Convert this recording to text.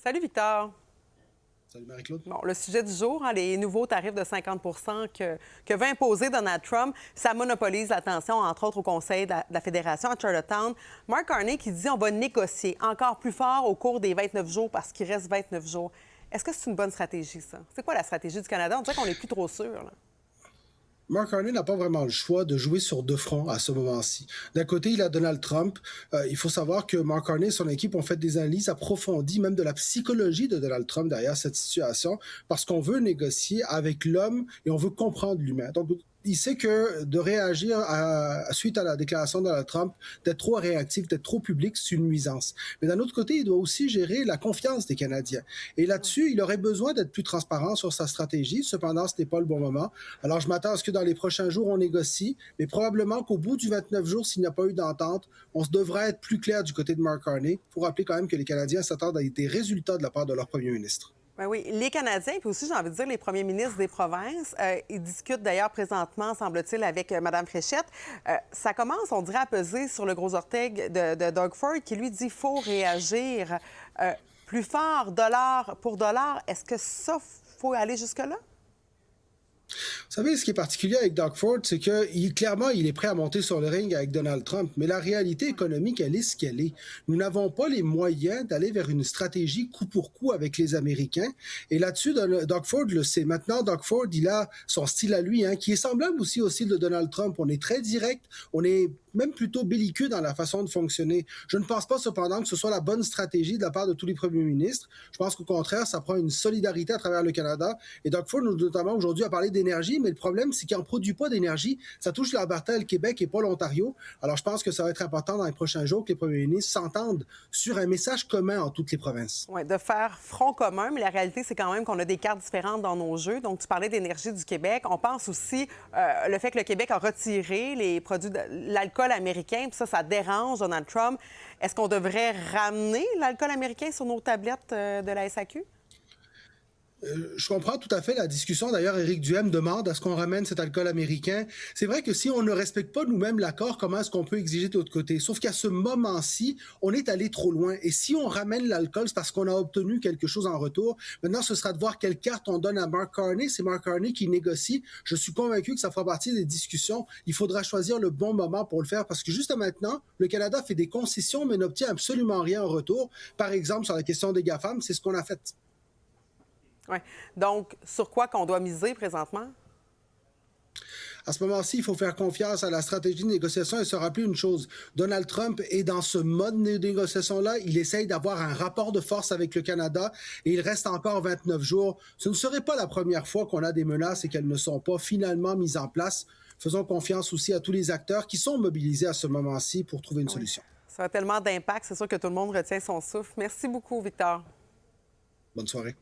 Salut Victor. Salut Marie-Claude. Bon, le sujet du jour, les nouveaux tarifs de 50 que veut imposer Donald Trump, ça monopolise l'attention, entre autres, au Conseil de la Fédération à Charlottetown. Mark Carney qui dit on va négocier encore plus fort au cours des 29 jours parce qu'il reste 29 jours. Est-ce que c'est une bonne stratégie, ça? C'est quoi la stratégie du Canada? On dirait qu'on n'est plus trop sûr, là. Mark Carney n'a pas vraiment le choix de jouer sur deux fronts à ce moment-ci. D'un côté, il a Donald Trump. Il faut savoir que Mark Carney et son équipe ont fait des analyses approfondies, même de la psychologie de Donald Trump derrière cette situation, parce qu'on veut négocier avec l'homme et on veut comprendre l'humain. Donc, il sait que de réagir suite à la déclaration de Donald Trump, d'être trop réactif, d'être trop public, c'est une nuisance. Mais d'un autre côté, il doit aussi gérer la confiance des Canadiens. Et là-dessus, il aurait besoin d'être plus transparent sur sa stratégie. Cependant, ce n'est pas le bon moment. Alors, je m'attends à ce que dans les prochains jours, on négocie, mais probablement qu'au bout du 29 jours, s'il n'y a pas eu d'entente, on devrait être plus clair du côté de Mark Carney. Il faut rappeler quand même que les Canadiens s'attendent à des résultats de la part de leur premier ministre. Ben oui, les Canadiens, puis aussi, j'ai envie de dire, les premiers ministres des provinces, ils discutent d'ailleurs présentement, semble-t-il, avec Mme Fréchette. Ça commence, on dirait, à peser sur le gros orteil de Doug Ford, qui lui dit qu'il faut réagir plus fort, dollar pour dollar. Est-ce que ça, faut aller jusque-là? Vous savez, ce qui est particulier avec Doug Ford, c'est que clairement, il est prêt à monter sur le ring avec Donald Trump, mais la réalité économique, elle est ce qu'elle est. Nous n'avons pas les moyens d'aller vers une stratégie coup pour coup avec les Américains. Et là-dessus, Doug Ford le sait. Maintenant, Doug Ford, il a son style à lui, qui est semblable aussi au style de Donald Trump. On est très direct, on est même plutôt belliqueux dans la façon de fonctionner. Je ne pense pas cependant que ce soit la bonne stratégie de la part de tous les premiers ministres. Je pense qu'au contraire, ça prend une solidarité à travers le Canada. Et Doug Ford, notamment aujourd'hui, a parlé d'énergie, mais le problème, c'est qu'il n'en produit pas d'énergie. Ça touche l'Alberta, le Québec et pas l'Ontario. Alors, je pense que ça va être important dans les prochains jours que les premiers ministres s'entendent sur un message commun en toutes les provinces. Oui, de faire front commun, mais la réalité, c'est quand même qu'on a des cartes différentes dans nos jeux. Donc, tu parlais d'énergie du Québec. On pense aussi le fait que le Québec a retiré les produits de l'alcool américain, puis ça dérange Donald Trump. Est-ce qu'on devrait ramener l'alcool américain sur nos tablettes de la SAQ? Je comprends tout à fait la discussion. D'ailleurs, Éric Duhem demande à ce qu'on ramène cet alcool américain. C'est vrai que si on ne respecte pas nous-mêmes l'accord, comment est-ce qu'on peut exiger de l'autre côté? Sauf qu'à ce moment-ci, on est allé trop loin. Et si on ramène l'alcool, c'est parce qu'on a obtenu quelque chose en retour. Maintenant, ce sera de voir quelle carte on donne à Mark Carney. C'est Mark Carney qui négocie. Je suis convaincu que ça fera partie des discussions. Il faudra choisir le bon moment pour le faire parce que juste maintenant, le Canada fait des concessions mais n'obtient absolument rien en retour. Par exemple, sur la question des GAFAM, c'est ce qu'on a fait. Oui. Donc, sur quoi qu'on doit miser présentement? À ce moment-ci, il faut faire confiance à la stratégie de négociation et se rappeler une chose. Donald Trump est dans ce mode de négociation-là. Il essaye d'avoir un rapport de force avec le Canada et il reste encore 29 jours. Ce ne serait pas la première fois qu'on a des menaces et qu'elles ne sont pas finalement mises en place. Faisons confiance aussi à tous les acteurs qui sont mobilisés à ce moment-ci pour trouver une solution. Ça a tellement d'impact. C'est sûr que tout le monde retient son souffle. Merci beaucoup, Victor. Bonne soirée.